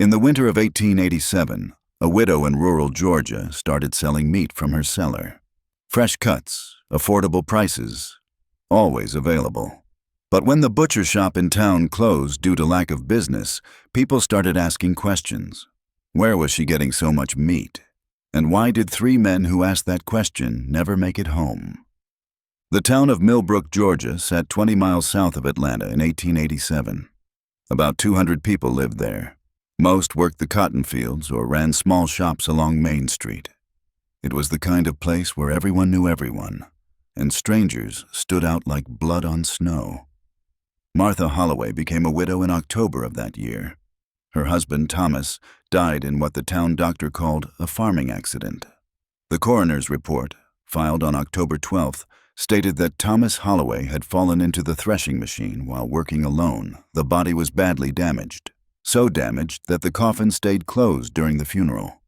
In the winter of 1887, a widow in rural Georgia started selling meat from her cellar. Fresh cuts, affordable prices, always available. But when the butcher shop in town closed due to lack of business, people started asking questions. Where was she getting so much meat? And why did three men who asked that question never make it home? The town of Millbrook, Georgia, sat 20 miles south of Atlanta in 1887. About 200 people lived there. Most worked the cotton fields or ran small shops along Main Street. It was the kind of place where everyone knew everyone, and strangers stood out like blood on snow. Martha Holloway became a widow in October of that year. Her husband, Thomas, died in what the town doctor called a farming accident. The coroner's report, filed on October 12th, stated that Thomas Holloway had fallen into the threshing machine while working alone. The body was badly damaged. So damaged that the coffin stayed closed during the funeral.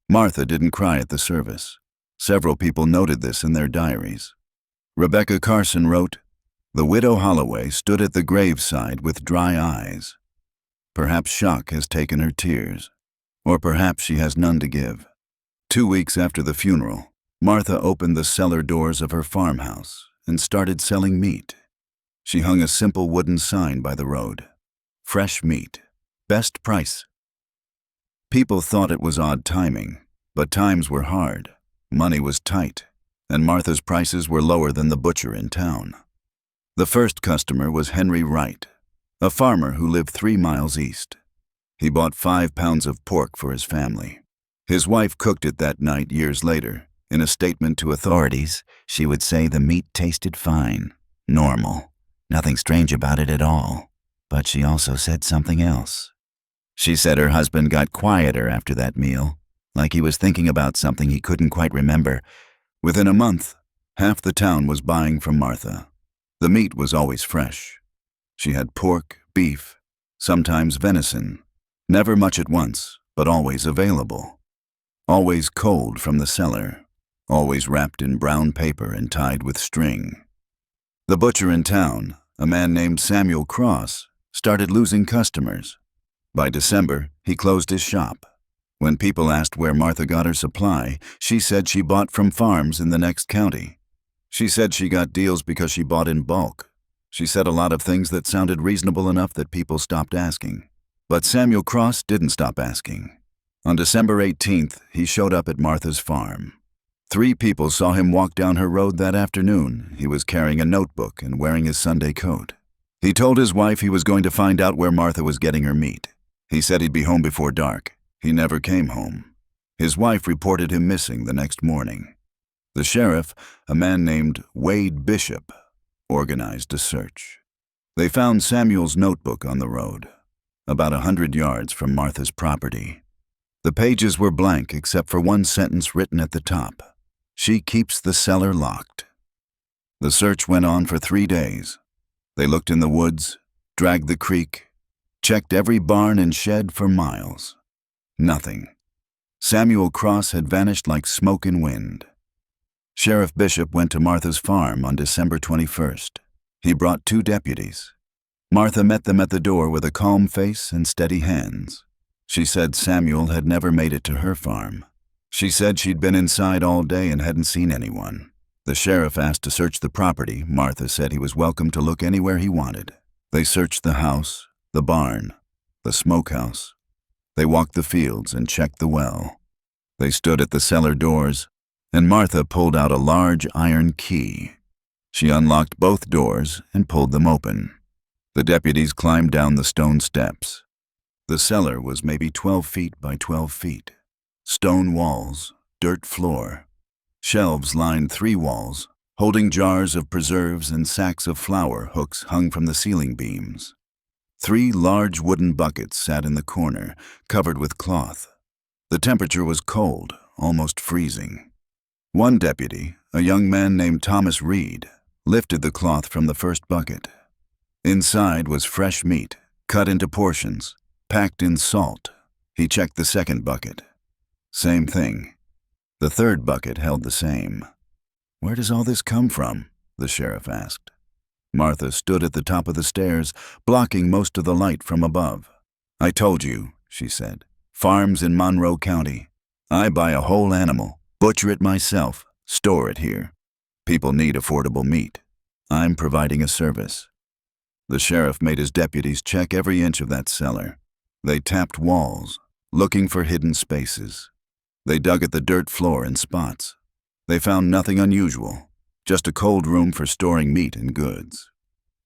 Martha didn't cry at the service. Several people noted this in their diaries. Rebecca Carson wrote, "The widow Holloway stood at the graveside with dry eyes. Perhaps shock has taken her tears, or perhaps she has none to give." 2 weeks after the funeral, Martha opened the cellar doors of her farmhouse and started selling meat. She hung a simple wooden sign by the road. Fresh meat. Best price. People thought it was odd timing, but times were hard, money was tight, and Martha's prices were lower than the butcher in town. The first customer was Henry Wright, a farmer who lived 3 miles east. He bought 5 pounds of pork for his family. His wife cooked it that night years later. In a statement to authorities, she would say the meat tasted fine, normal, nothing strange about it at all. But she also said something else. She said her husband got quieter after that meal, like he was thinking about something he couldn't quite remember. Within a month, half the town was buying from Martha. The meat was always fresh. She had pork, beef, sometimes venison, never much at once, but always available. Always cold from the cellar, always wrapped in brown paper and tied with string. The butcher in town, a man named Samuel Cross, started losing customers. By December, he closed his shop. When people asked where Martha got her supply, she said she bought from farms in the next county. She said she got deals because she bought in bulk. She said a lot of things that sounded reasonable enough that people stopped asking. But Samuel Cross didn't stop asking. On December 18th, he showed up at Martha's farm. 3 people saw him walk down her road that afternoon. He was carrying a notebook and wearing his Sunday coat. He told his wife he was going to find out where Martha was getting her meat. He said he'd be home before dark. He never came home. His wife reported him missing the next morning. The sheriff, a man named Wade Bishop, organized a search. They found Samuel's notebook on the road, about 100 yards from Martha's property. The pages were blank except for one sentence written at the top. "She keeps the cellar locked." The search went on for 3 days. They looked in the woods, dragged the creek, checked every barn and shed for miles. Nothing. Samuel Cross had vanished like smoke in wind. Sheriff Bishop went to Martha's farm on December 21st. He brought 2 deputies. Martha met them at the door with a calm face and steady hands. She said Samuel had never made it to her farm. She said she'd been inside all day and hadn't seen anyone. The sheriff asked to search the property. Martha said he was welcome to look anywhere he wanted. They searched the house, the barn, the smokehouse. They walked the fields and checked the well. They stood at the cellar doors, and Martha pulled out a large iron key. She unlocked both doors and pulled them open. The deputies climbed down the stone steps. The cellar was maybe 12 feet by 12 feet. Stone walls, dirt floor. Shelves lined 3 walls, holding jars of preserves and sacks of flour. Hooks hung from the ceiling beams. 3 large wooden buckets sat in the corner, covered with cloth. The temperature was cold, almost freezing. One deputy, a young man named Thomas Reed, lifted the cloth from the first bucket. Inside was fresh meat, cut into portions, packed in salt. He checked the second bucket. Same thing. The third bucket held the same. "Where does all this come from?" the sheriff asked. Martha stood at the top of the stairs, blocking most of the light from above. "I told you," she said. "Farms in Monroe County. I buy a whole animal, butcher it myself, store it here. People need affordable meat. I'm providing a service." The sheriff made his deputies check every inch of that cellar. They tapped walls, looking for hidden spaces. They dug at the dirt floor in spots. They found nothing unusual, just a cold room for storing meat and goods.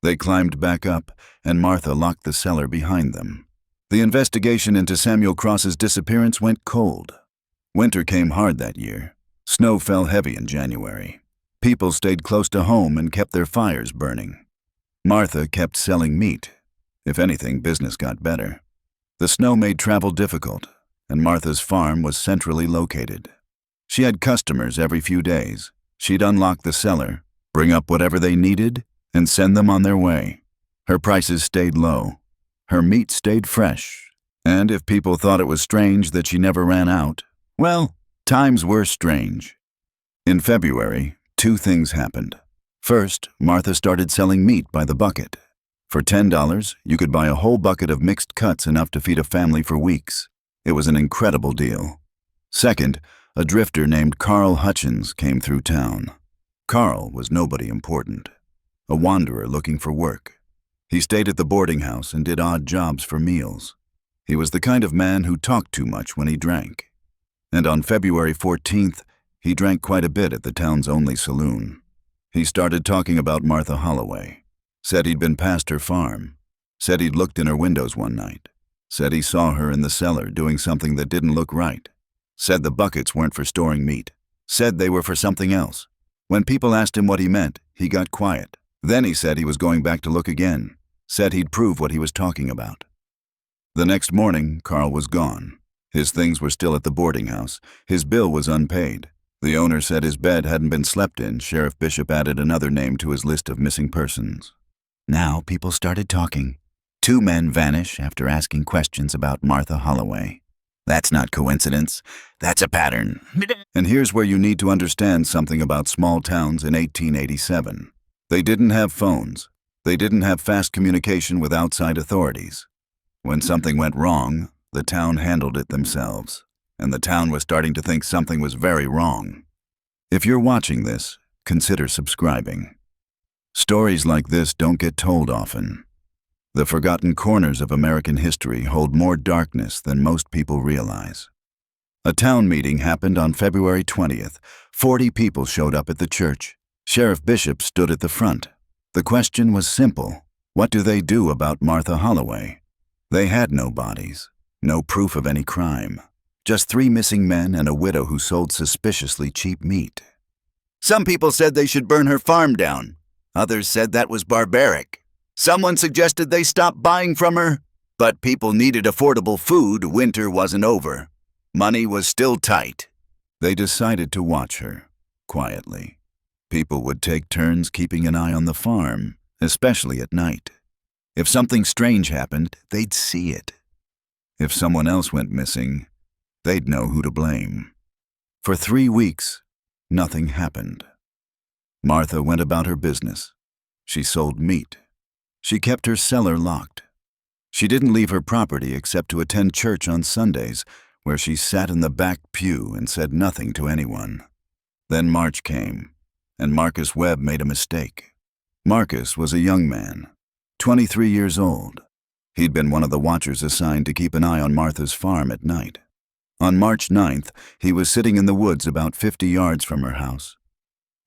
They climbed back up, and Martha locked the cellar behind them. The investigation into Samuel Cross's disappearance went cold. Winter came hard that year. Snow fell heavy in January. People stayed close to home and kept their fires burning. Martha kept selling meat. If anything, business got better. The snow made travel difficult, and Martha's farm was centrally located. She had customers every few days. She'd unlock the cellar, bring up whatever they needed, and send them on their way. Her prices stayed low. Her meat stayed fresh. And if people thought it was strange that she never ran out, well, times were strange. In February, 2 things happened. First, Martha started selling meat by the bucket. For $10, you could buy a whole bucket of mixed cuts enough to feed a family for weeks. It was an incredible deal. Second, a drifter named Carl Hutchins came through town. Carl was nobody important, a wanderer looking for work. He stayed at the boarding house and did odd jobs for meals. He was the kind of man who talked too much when he drank. And on February 14th, he drank quite a bit at the town's only saloon. He started talking about Martha Holloway, said he'd been past her farm, said he'd looked in her windows one night, said he saw her in the cellar doing something that didn't look right, said the buckets weren't for storing meat, said they were for something else. When people asked him what he meant, he got quiet. Then he said he was going back to look again, said he'd prove what he was talking about. The next morning, Carl was gone. His things were still at the boarding house. His bill was unpaid. The owner said his bed hadn't been slept in. Sheriff Bishop added another name to his list of missing persons. Now people started talking. 2 men vanish after asking questions about Martha Holloway. That's not coincidence. That's a pattern. And here's where you need to understand something about small towns in 1887. They didn't have phones. They didn't have fast communication with outside authorities. When something went wrong, the town handled it themselves. And the town was starting to think something was very wrong. If you're watching this, consider subscribing. Stories like this don't get told often. The forgotten corners of American history hold more darkness than most people realize. A town meeting happened on February 20th. 40 people showed up at the church. Sheriff Bishop stood at the front. The question was simple. What do they do about Martha Holloway? They had no bodies, no proof of any crime. Just 3 missing men and a widow who sold suspiciously cheap meat. Some people said they should burn her farm down. Others said that was barbaric. Someone suggested they stop buying from her. But people needed affordable food. Winter wasn't over. Money was still tight. They decided to watch her, quietly. People would take turns keeping an eye on the farm, especially at night. If something strange happened, they'd see it. If someone else went missing, they'd know who to blame. For 3 weeks, nothing happened. Martha went about her business. She sold meat. She kept her cellar locked. She didn't leave her property except to attend church on Sundays, where she sat in the back pew and said nothing to anyone. Then March came, and Marcus Webb made a mistake. Marcus was a young man, 23 years old. He'd been one of the watchers assigned to keep an eye on Martha's farm at night. On March 9th, he was sitting in the woods about 50 yards from her house.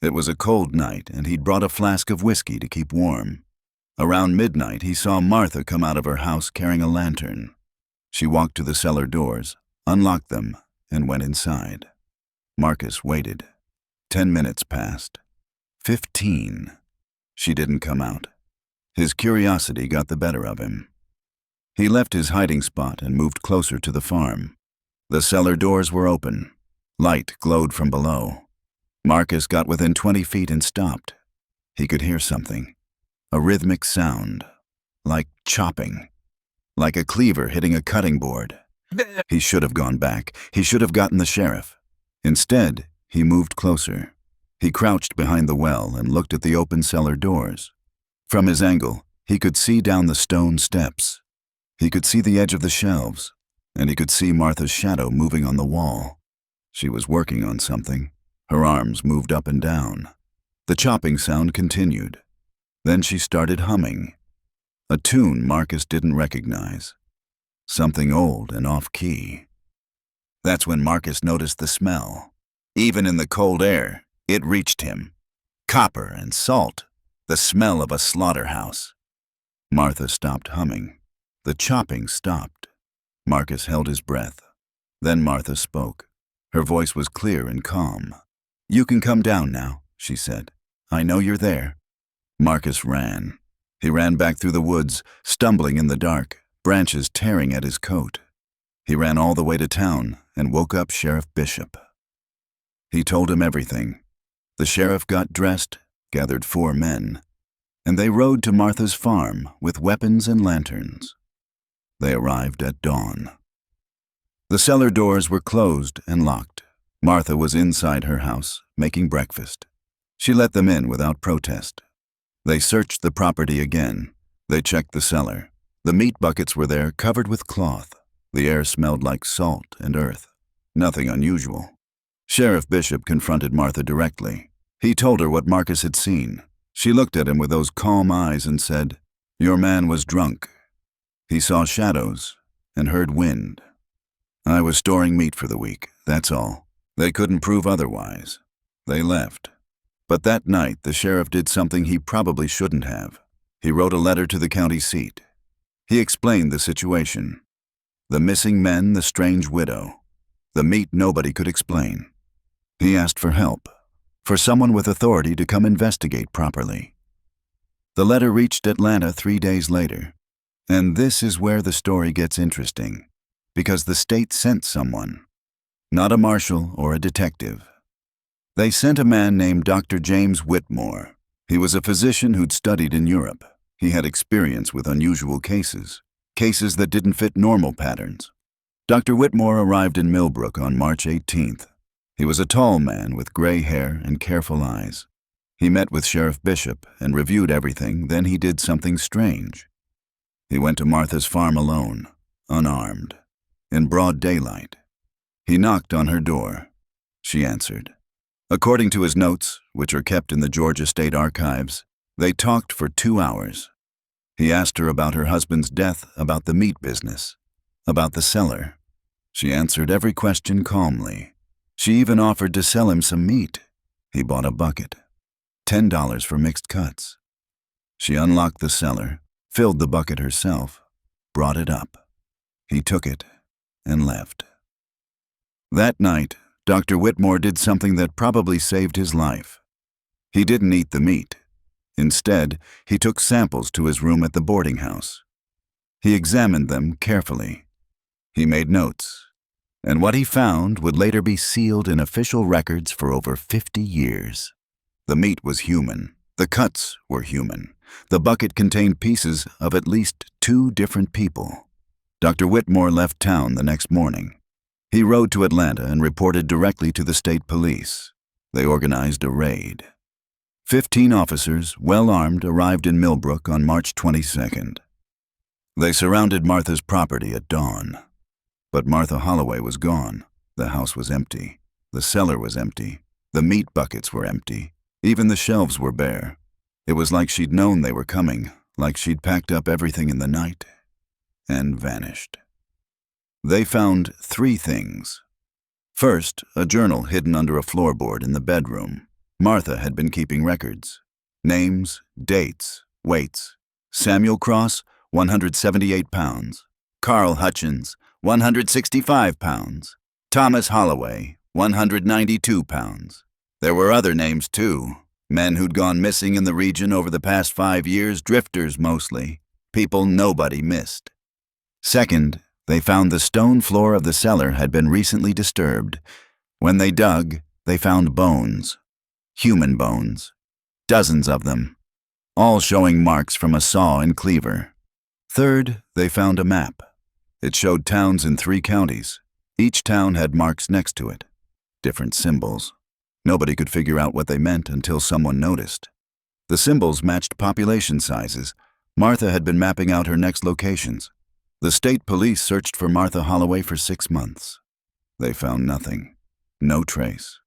It was a cold night, and he'd brought a flask of whiskey to keep warm. Around midnight, he saw Martha come out of her house carrying a lantern. She walked to the cellar doors, unlocked them, and went inside. Marcus waited. 10 minutes passed. 15. She didn't come out. His curiosity got the better of him. He left his hiding spot and moved closer to the farm. The cellar doors were open. Light glowed from below. Marcus got within 20 feet and stopped. He could hear something. A rhythmic sound, like chopping, like a cleaver hitting a cutting board. He should have gone back. He should have gotten the sheriff. Instead, he moved closer. He crouched behind the well and looked at the open cellar doors. From his angle, he could see down the stone steps. He could see the edge of the shelves, and he could see Martha's shadow moving on the wall. She was working on something. Her arms moved up and down. The chopping sound continued. Then she started humming. A tune Marcus didn't recognize. Something old and off-key. That's when Marcus noticed the smell. Even in the cold air, it reached him. Copper and salt, the smell of a slaughterhouse. Martha stopped humming. The chopping stopped. Marcus held his breath. Then Martha spoke. Her voice was clear and calm. "You can come down now," she said. "I know you're there." Marcus ran. He ran back through the woods, stumbling in the dark, branches tearing at his coat. He ran all the way to town and woke up Sheriff Bishop. He told him everything. The sheriff got dressed, gathered 4 men, and they rode to Martha's farm with weapons and lanterns. They arrived at dawn. The cellar doors were closed and locked. Martha was inside her house, making breakfast. She let them in without protest. They searched the property again. They checked the cellar. The meat buckets were there, covered with cloth. The air smelled like salt and earth. Nothing unusual. Sheriff Bishop confronted Martha directly. He told her what Marcus had seen. She looked at him with those calm eyes and said, "Your man was drunk. He saw shadows and heard wind. I was storing meat for the week, that's all. They couldn't prove otherwise. They left." But that night, the sheriff did something he probably shouldn't have. He wrote a letter to the county seat. He explained the situation. The missing men, the strange widow. The meat nobody could explain. He asked for help, for someone with authority to come investigate properly. The letter reached Atlanta 3 days later. And this is where the story gets interesting, because the state sent someone. Not a marshal or a detective. They sent a man named Dr. James Whitmore. He was a physician who'd studied in Europe. He had experience with unusual cases that didn't fit normal patterns. Dr. Whitmore arrived in Millbrook on March 18th. He was a tall man with gray hair and careful eyes. He met with Sheriff Bishop and reviewed everything, then he did something strange. He went to Martha's farm alone, unarmed, in broad daylight. He knocked on her door. She answered. According to his notes, which are kept in the Georgia State Archives, they talked for 2 hours. He asked her about her husband's death, about the meat business, about the cellar. She answered every question calmly. She even offered to sell him some meat. He bought a bucket. $10 for mixed cuts. She unlocked the cellar, filled the bucket herself, brought it up. He took it and left. That night, Dr. Whitmore did something that probably saved his life. He didn't eat the meat. Instead, he took samples to his room at the boarding house. He examined them carefully. He made notes, and what he found would later be sealed in official records for over 50 years. The meat was human. The cuts were human. The bucket contained pieces of at least 2 different people. Dr. Whitmore left town the next morning. He rode to Atlanta and reported directly to the state police. They organized a raid. 15 officers, well armed, arrived in Millbrook on March 22nd. They surrounded Martha's property at dawn. But Martha Holloway was gone. The house was empty. The cellar was empty. The meat buckets were empty. Even the shelves were bare. It was like she'd known they were coming, like she'd packed up everything in the night and vanished. They found 3 things. First, a journal hidden under a floorboard in the bedroom. Martha had been keeping records. Names, dates, weights. Samuel Cross, 178 pounds. Carl Hutchins, 165 pounds. Thomas Holloway, 192 pounds. There were other names, too. Men who'd gone missing in the region over the past 5 years, drifters mostly. People nobody missed. Second, they found the stone floor of the cellar had been recently disturbed. When they dug, they found bones. Human bones. Dozens of them. All showing marks from a saw and cleaver. Third, they found a map. It showed towns in 3 counties. Each town had marks next to it. Different symbols. Nobody could figure out what they meant until someone noticed. The symbols matched population sizes. Martha had been mapping out her next locations. The state police searched for Martha Holloway for 6 months. They found nothing. No trace.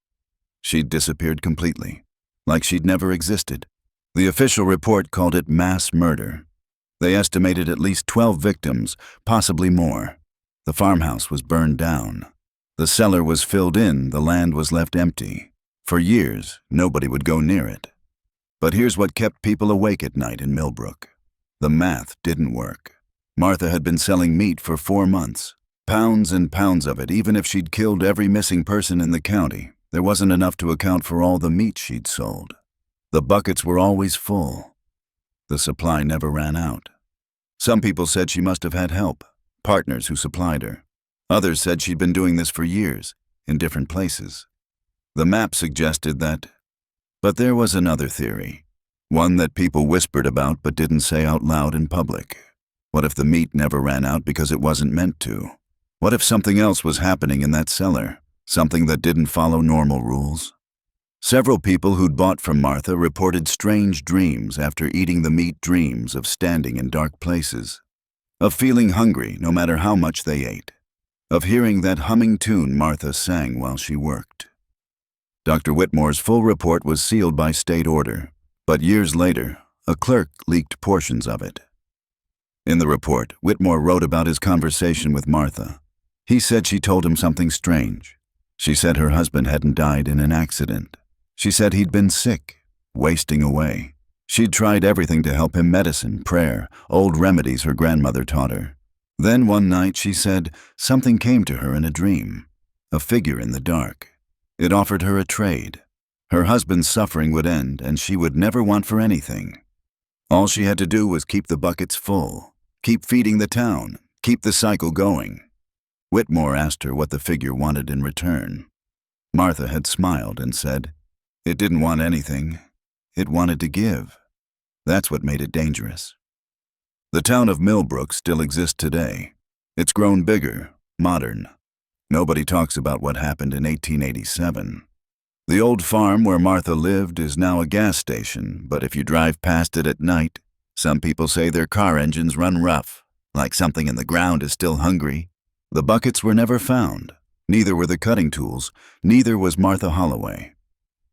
She'd disappeared completely, like she'd never existed. The official report called it mass murder. They estimated at least 12 victims, possibly more. The farmhouse was burned down. The cellar was filled in, the land was left empty. For years, nobody would go near it. But here's what kept people awake at night in Millbrook. The math didn't work. Martha had been selling meat for 4 months. Pounds and pounds of it, even if she'd killed every missing person in the county. There wasn't enough to account for all the meat she'd sold. The buckets were always full. The supply never ran out. Some people said she must have had help, partners who supplied her. Others said she'd been doing this for years, in different places. The map suggested that. But there was another theory, one that people whispered about but didn't say out loud in public. What if the meat never ran out because it wasn't meant to? What if something else was happening in that cellar, something that didn't follow normal rules? Several people who'd bought from Martha reported strange dreams after eating the meat, dreams of standing in dark places, of feeling hungry no matter how much they ate, of hearing that humming tune Martha sang while she worked. Dr. Whitmore's full report was sealed by state order, but years later, a clerk leaked portions of it. In the report, Whitmore wrote about his conversation with Martha. He said she told him something strange. She said her husband hadn't died in an accident. She said he'd been sick, wasting away. She'd tried everything to help him: medicine, prayer, old remedies her grandmother taught her. Then one night, she said, something came to her in a dream, a figure in the dark. It offered her a trade. Her husband's suffering would end, and she would never want for anything. All she had to do was keep the buckets full, keep feeding the town, keep the cycle going. Whitmore asked her what the figure wanted in return. Martha had smiled and said, it didn't want anything. It wanted to give. That's what made it dangerous. The town of Millbrook still exists today. It's grown bigger, modern. Nobody talks about what happened in 1887. The old farm where Martha lived is now a gas station, but if you drive past it at night, some people say their car engines run rough, like something in the ground is still hungry. The buckets were never found. Neither were the cutting tools. Neither was Martha Holloway.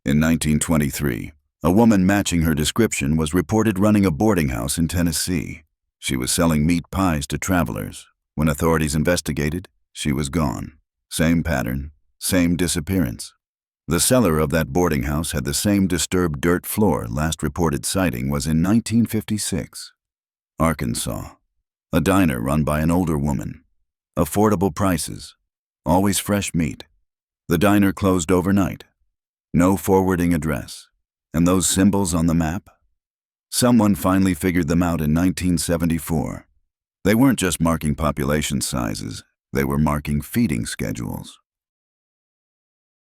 In 1923, a woman matching her description was reported running a boarding house in Tennessee. She was selling meat pies to travelers. When authorities investigated, she was gone. Same pattern, same disappearance. The cellar of that boarding house had the same disturbed dirt floor. Last reported sighting was in 1956. Arkansas. A diner run by an older woman. Affordable prices. Always fresh meat. The diner closed overnight. No forwarding address. And those symbols on the map? Someone finally figured them out in 1974. They weren't just marking population sizes, they were marking feeding schedules.